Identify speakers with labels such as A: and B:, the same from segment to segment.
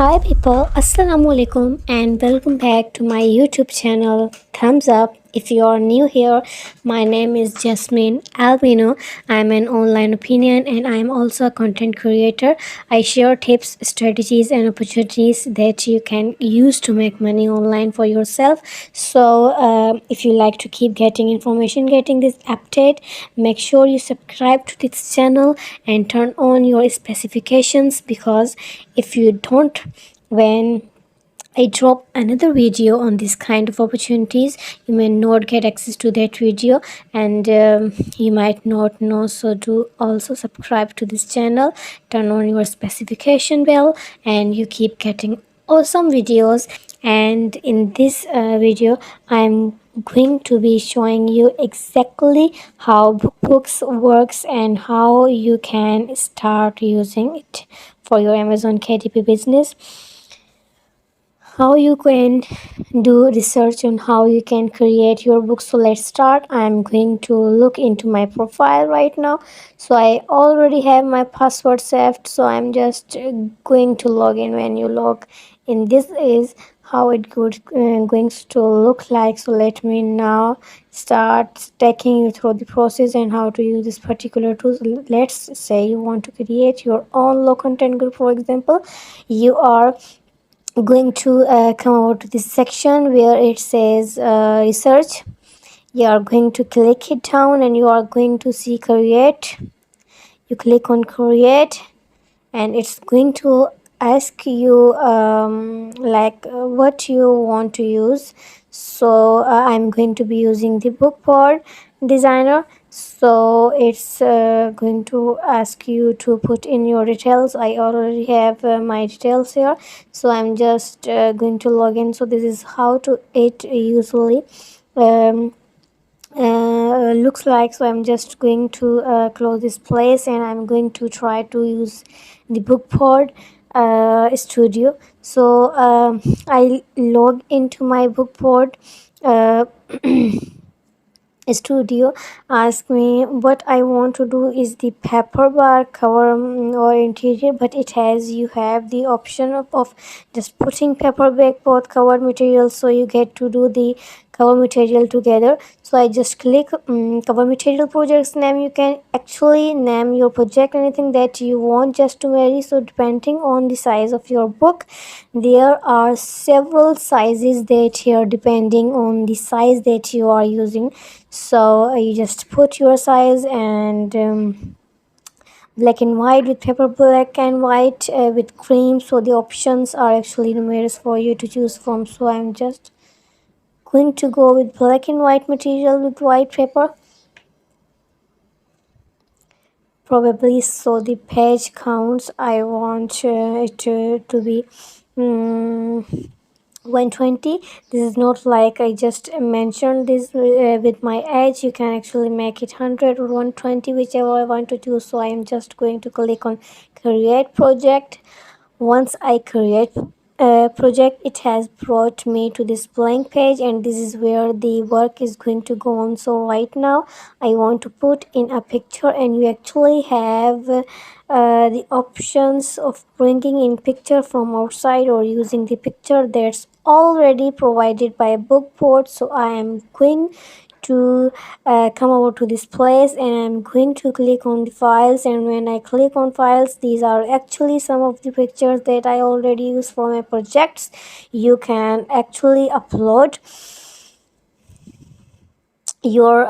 A: Hi people, Assalamu alaikum and welcome back to my YouTube channel. Thumbs up if you are new here. My name is Jasmine Albino. I'm an online opinion and I'm also a content creator. I share tips, strategies and opportunities that you can use to make money online for yourself. So if you like to keep getting information, getting this update, make sure you subscribe to this channel and turn on your specifications, because if you don't, when I drop another video on this kind of opportunities, you may not get access to that video, and you might not know. So do also subscribe to this channel, turn on your specification bell, and you keep getting awesome videos. And in this video, I'm going to be showing you exactly how books works and how you can start using it for your Amazon KDP business, how you can do research on how you can create your book. So let's start. I'm going to look into my profile right now. So I already have my password saved, so I'm just going to log in. When you log in, this is how it going to look like. So let me now start taking you through the process and how to use this particular tool. Let's say you want to create your own low content group. For example, you are going to come over to this section where it says research. You are going to click it down and you are going to see create. You click on create and it's going to ask you what you want to use. So I'm going to be using the bookboard designer. So it's going to ask you to put in your details. I already have my details here, so I'm just going to log in. So this is how to it usually looks like. So I'm just going to close this place and I'm going to try to use the bookboard studio. So I log into my bookboard uh, studio. Ask me what I want to do is the paperback cover or interior, but it has, you have the option of just putting paperback both cover materials, so you get to do the cover material together. So I just click cover material projects name. You can actually name your project anything that you want just to vary. So depending on the size of your book, there are several sizes that here depending on the size that you are using. So you just put your size and black and white with paper, black and white with cream. So the options are actually numerous for you to choose from. So I'm just going to go with black and white material with white paper probably. So the page counts, I want it to be 120. This is not like I just mentioned this with my edge. You can actually make it 100 or 120, whichever I want to do. So I am just going to click on create project. Once I create a project, it has brought me to this blank page and this is where the work is going to go on. So right now I want to put in a picture, and you actually have the options of bringing in picture from outside or using the picture that's already provided by a bookboard. So I am going to come over to this place and I'm going to click on the files, and when I click on files, these are actually some of the pictures that I already use for my projects. You can actually upload your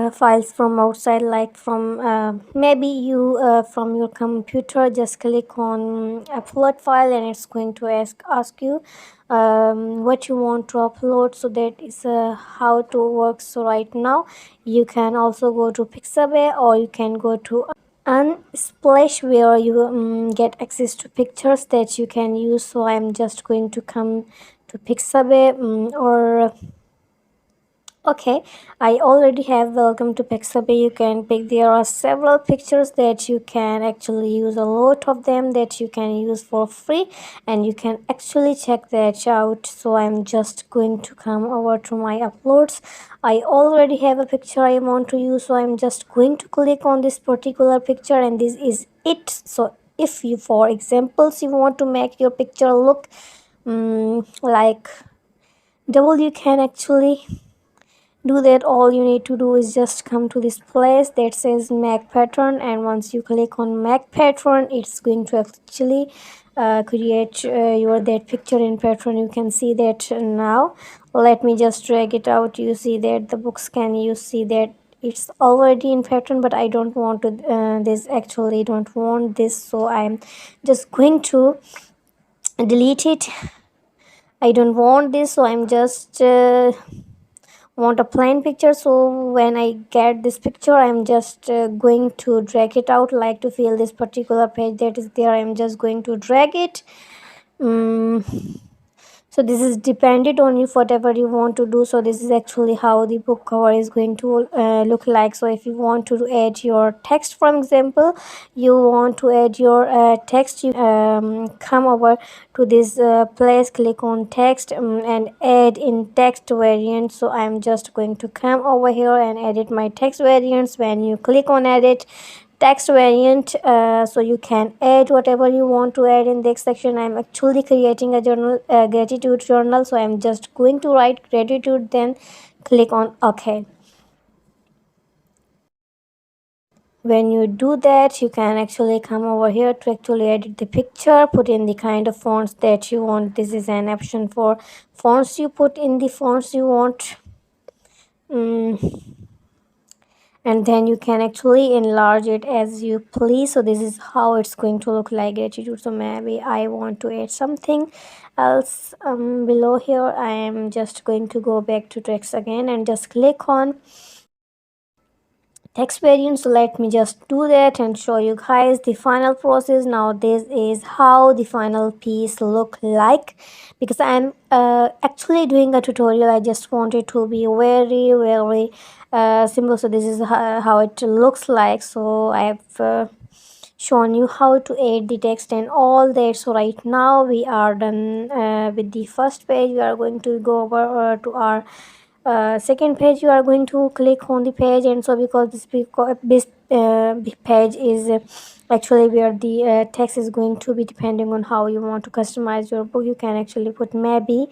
A: files from outside, like from maybe you from your computer. Just click on upload file and it's going to ask you what you want to upload. So that is how to work. So right now you can also go to Pixabay or you can go to Unsplash, where you get access to pictures that you can use. So I'm just going to come to Pixabay or okay, I already have welcome to Pixabay. You can pick, there are several pictures that you can actually use, a lot of them that you can use for free, and you can actually check that out. So I'm just going to come over to my uploads. I already have a picture I want to use, so I'm just going to click on this particular picture and this is it. So if you, for examples, you want to make your picture look like double, you can actually do that. All you need to do is just come to this place that says make pattern, and once you click on make pattern, it's going to actually create your that picture in pattern. You can see that now. Let me just drag it out. You see that the book scan, you see that it's already in pattern, but I don't want to this actually don't want this, so I'm just going to delete it. I don't want this, so I'm just want a plain picture. So when I get this picture, I'm just going to drag it out. Like to fill this particular page that is there, I'm just going to drag it. So this is dependent on you, whatever you want to do. So this is actually how the book cover is going to look like. So if you want to add your text, for example, you want to add your text, you come over to this place, click on text, and add in text variant. So I'm just going to come over here and edit my text variants. When you click on edit text variant, so you can add whatever you want to add in the section. I'm actually creating a journal, gratitude journal, so I'm just going to write gratitude, then click on OK. When you do that, you can actually come over here to actually edit the picture, put in the kind of fonts that you want. This is an option for fonts. You put in the fonts you want, and then you can actually enlarge it as you please. So this is how it's going to look like gratitude. So maybe I want to add something else below here. I am just going to go back to text again and just click on text variant. So let me just do that and show you guys the final process. Now this is how the final piece look like, because I'm actually doing a tutorial. I just wanted to be very simple. So this is how it looks like. So I have shown you how to add the text and all that. So right now we are done with the first page. We are going to go over to our second page. You are going to click on the page, and so because this page is actually where the text is going to be, depending on how you want to customize your book, you can actually put maybe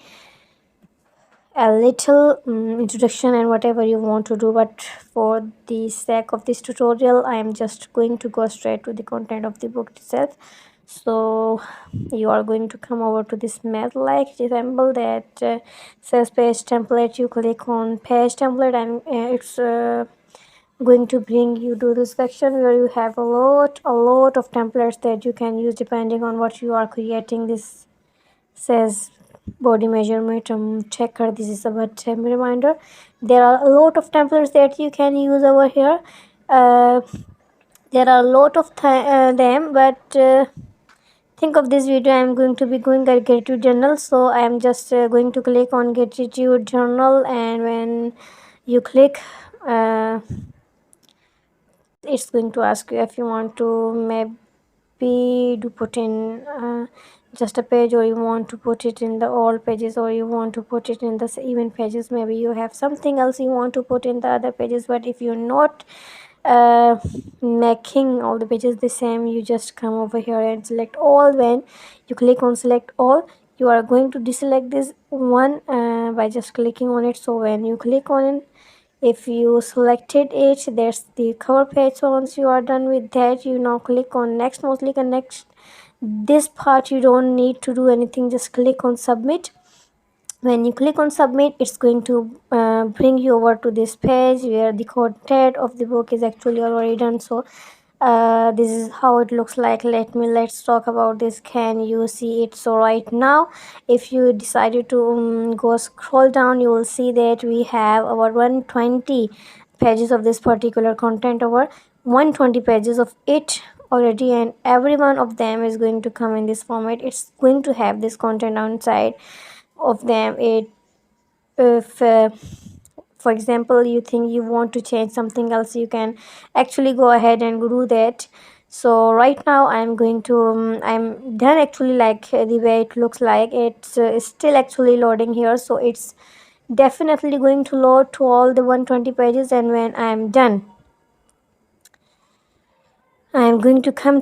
A: a little introduction and whatever you want to do. But for the sake of this tutorial, I am just going to go straight to the content of the book itself. So you are going to come over to this mat like symbol that says page template. You click on page template, and it's going to bring you to this section where you have a lot of templates that you can use depending on what you are creating. This says body measurement checker. This is about time reminder. There are a lot of templates that you can use over here. There are a lot of them, but think of this video, I'm going to be going at gratitude journal. So I am just going to click on gratitude journal, and when you click it's going to ask you if you want to maybe to put in just a page, or you want to put it in the all pages, or you want to put it in the even pages. Maybe you have something else you want to put in the other pages. But if you're not making all the pages the same, you just come over here and select all. When you click on select all, you are going to deselect this one by just clicking on it. So when you click on it, if you selected it, that's the cover page. So once you are done with that, you now click on next. Mostly connect this part, you don't need to do anything, just click on submit. When you click on submit, it's going to bring you over to this page where the content of the book is actually already done. So this is how it looks like. Let's talk about this. Can you see it? So right now, if you decided to go scroll down, you will see that we have our 120 pages of this particular content, over 120 pages of it already, and every one of them is going to come in this format. It's going to have this content outside of them. It if for example you think you want to change something else, you can actually go ahead and do that. So right now I'm going to I'm done actually, like the way it looks like. It's still actually loading here, so it's definitely going to load to all the 120 pages. And when I'm done, going to come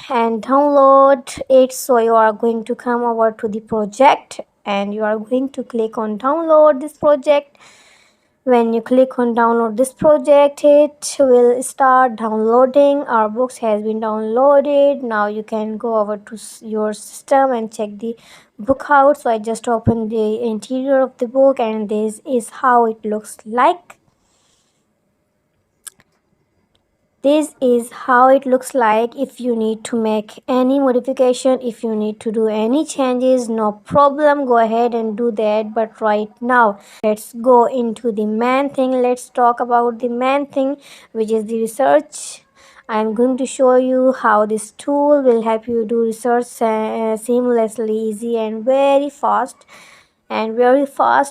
A: and download it. So you are going to come over to the project and you are going to click on download this project. When you click on download this project, it will start downloading. Our books has been downloaded. Now you can go over to your system and check the book out. So I just opened the interior of the book and this is how it looks like. This is how it looks like. If you need to make any modification, if you need to do any changes, no problem, go ahead and do that. But right now let's go into the main thing. Let's talk about the main thing, which is the research. I'm going to show you how this tool will help you do research seamlessly, easy and very fast.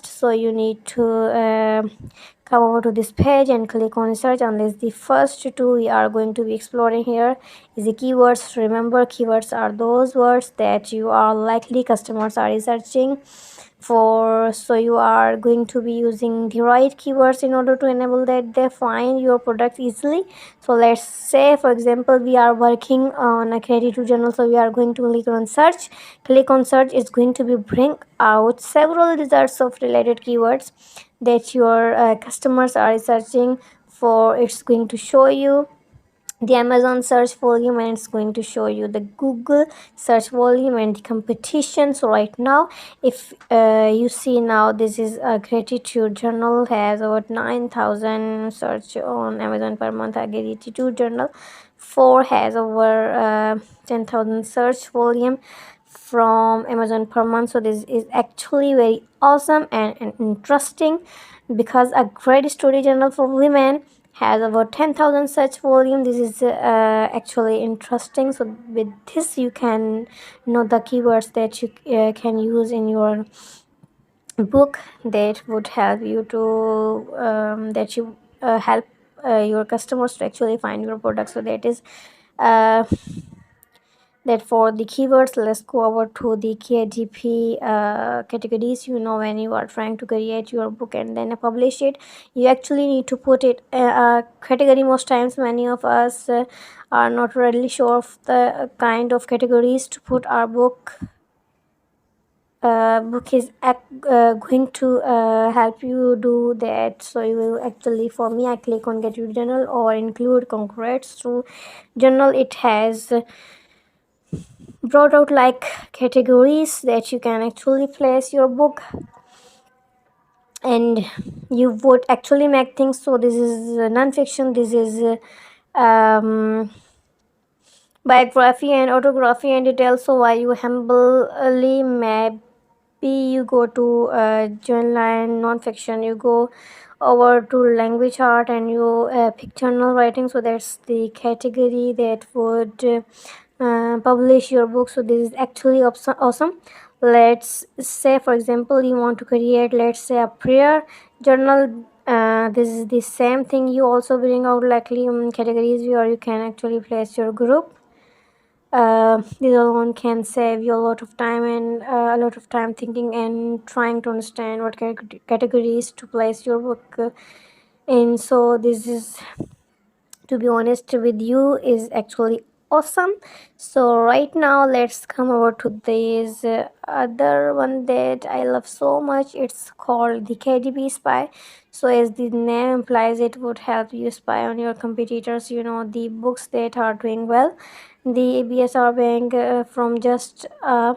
A: So you need to come over to this page and click on search. Unless the first two we are going to be exploring here is the keywords. Remember, keywords are those words that you are likely customers are researching for, so you are going to be using the right keywords in order to enable that they find your product easily. So let's say, for example, we are working on a creative journal, so we are going to click on search. Click on search is going to be bring out several results of related keywords that your customers are searching for. It's going to show you the Amazon search volume and it's going to show you the Google search volume and the competition. So right now, if you see now, this is a gratitude journal, has about 9,000 search on Amazon per month. A gratitude journal 4 has over 10,000 search volume from Amazon per month. So this is actually very awesome and interesting, because a great story journal for women has about 10,000 search volume. This is actually interesting. So with this you can know the keywords that you can use in your book that would help you to help your customers to actually find your product. So that is uh, that for the keywords. Let's go over to the KDP categories. When you are trying to create your book and then publish it, you actually need to put it a category. Most times many of us are not really sure of the kind of categories to put our book. Book is going to help you do that. So you will actually, for me, I click on get your journal or include congrats to journal. It has brought out like categories that you can actually place your book and you would actually make things. So this is non-fiction, this is biography and autography and details. So while you humbly maybe you go to journal non-fiction, you go over to language art and you pick journal writing. So that's the category that would publish your book. So this is actually awesome. Let's say, for example, you want to create, let's say, a prayer journal. This is the same thing. You also bring out likely categories where you can actually place your group. This alone can save you a lot of time and a lot of time thinking and trying to understand what categories to place your book in. So this is, to be honest with you, is actually awesome. So right now let's come over to this other one that I love so much. It's called the KDP Spy. So as the name implies, it would help you spy on your competitors, the books that are doing well. The ABS are being from just a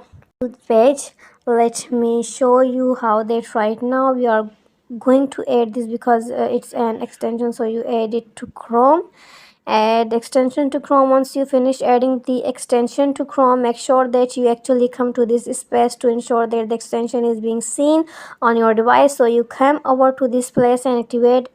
A: page. Let me show you how that. Right now we are going to add this because it's an extension, so you add it to Chrome. Add extension to Chrome. Once you finish adding the extension to Chrome, make sure that you actually come to this space to ensure that the extension is being seen on your device. So you come over to this place and activate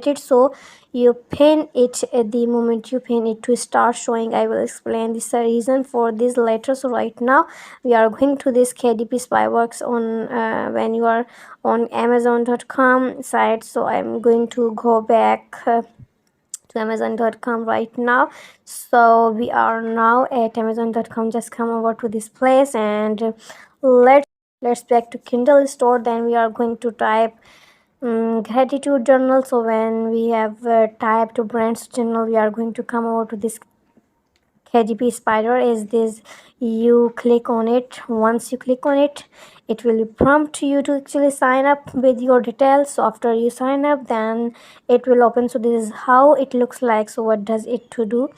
A: it. So you pin it. At the moment you pin it, to start showing. I will explain this reason for this later. So right now we are going to this KDP Spy works on when you are on Amazon.com site. So I'm going to go back to Amazon.com right now. So we are now at Amazon.com. Just come over to this place and let's back to Kindle store. Then we are going to type gratitude journal. So when we have typed brands journal, we are going to come over to this KGP spider. Is this, you click on it. Once you click on it, it will prompt you to actually sign up with your details. So after you sign up, then it will open. So this is how it looks like. So what does it to do?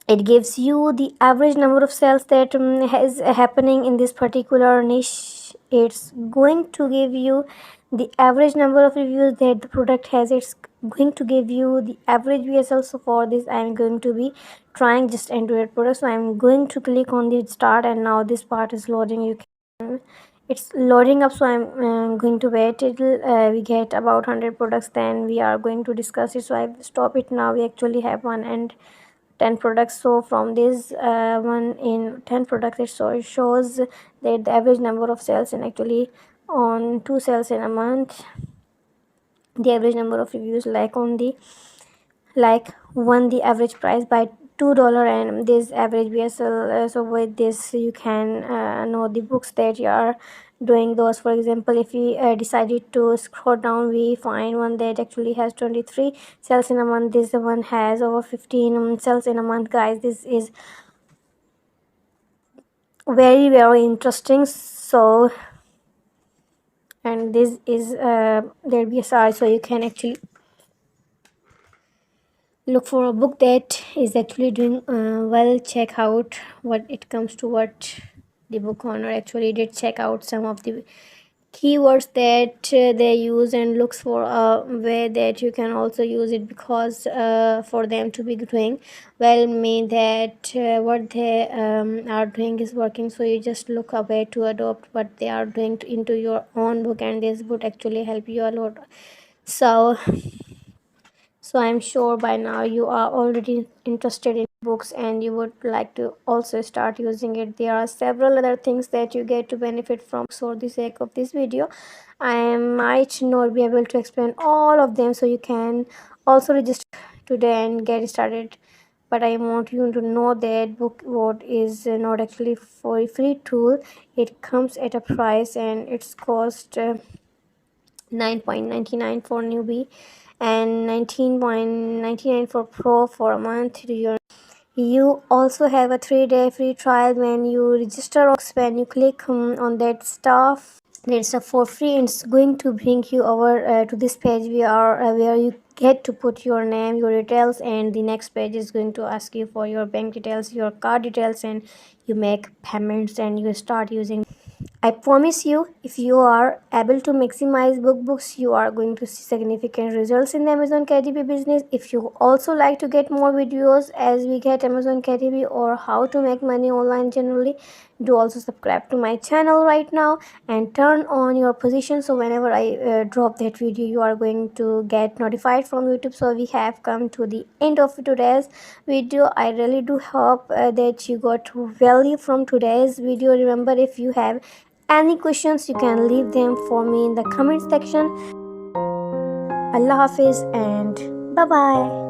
A: It gives you the average number of sales that is happening in this particular niche. It's going to give you the average number of reviews that the product has. It's going to give you the average VSL. So for this, I'm going to be trying just Android products. So I'm going to click on the start, and now this part is loading. You can, it's loading up. So I'm going to wait till we get about 100 products, then we are going to discuss it. So I stop it now. We actually have one and 10 products. So from this one in 10 products, it shows that the average number of sales, and actually on 2 sales in a month, the average number of reviews, like on the like won the average price by $2, and this average BSL. So with this you can know the books that you are doing those. For example, if we decided to scroll down, we find one that actually has 23 sales in a month. This one has over 15 sales in a month. Guys, this is very interesting. So, and this is their BSR. So you can actually look for a book that is actually doing well. Check out what it comes to what the book owner actually did. Check out some of the keywords that they use, and looks for a way that you can also use it, because for them to be doing well mean that what they are doing is working. So you just look a way to adopt what they are doing into your own book, and this would actually help you a lot. So I'm sure by now you are already interested in books, and you would like to also start using it. There are several other things that you get to benefit from. For the sake of this video, I might not be able to explain all of them. So you can also register today and get started. But I want you to know that bookboard is not actually for a free tool. It comes at a price, and it's cost 9.99 for newbie and 19.99 for pro for a month. You also have a 3-day free trial when you register. When you click on that stuff for free, it's going to bring you over to this page where you get to put your name, your details, and the next page is going to ask you for your bank details, your card details, and you make payments and you start using. I promise you, if you are able to maximize books, you are going to see significant results in the Amazon KDP business. If you also like to get more videos as we get Amazon KDP, or how to make money online generally, do also subscribe to my channel right now and turn on your position, so whenever I drop that video, you are going to get notified from YouTube. So we have come to the end of today's video. I really do hope that you got value from today's video. Remember, if you have any questions, you can leave them for me in the comment section. Allah Hafiz and bye bye.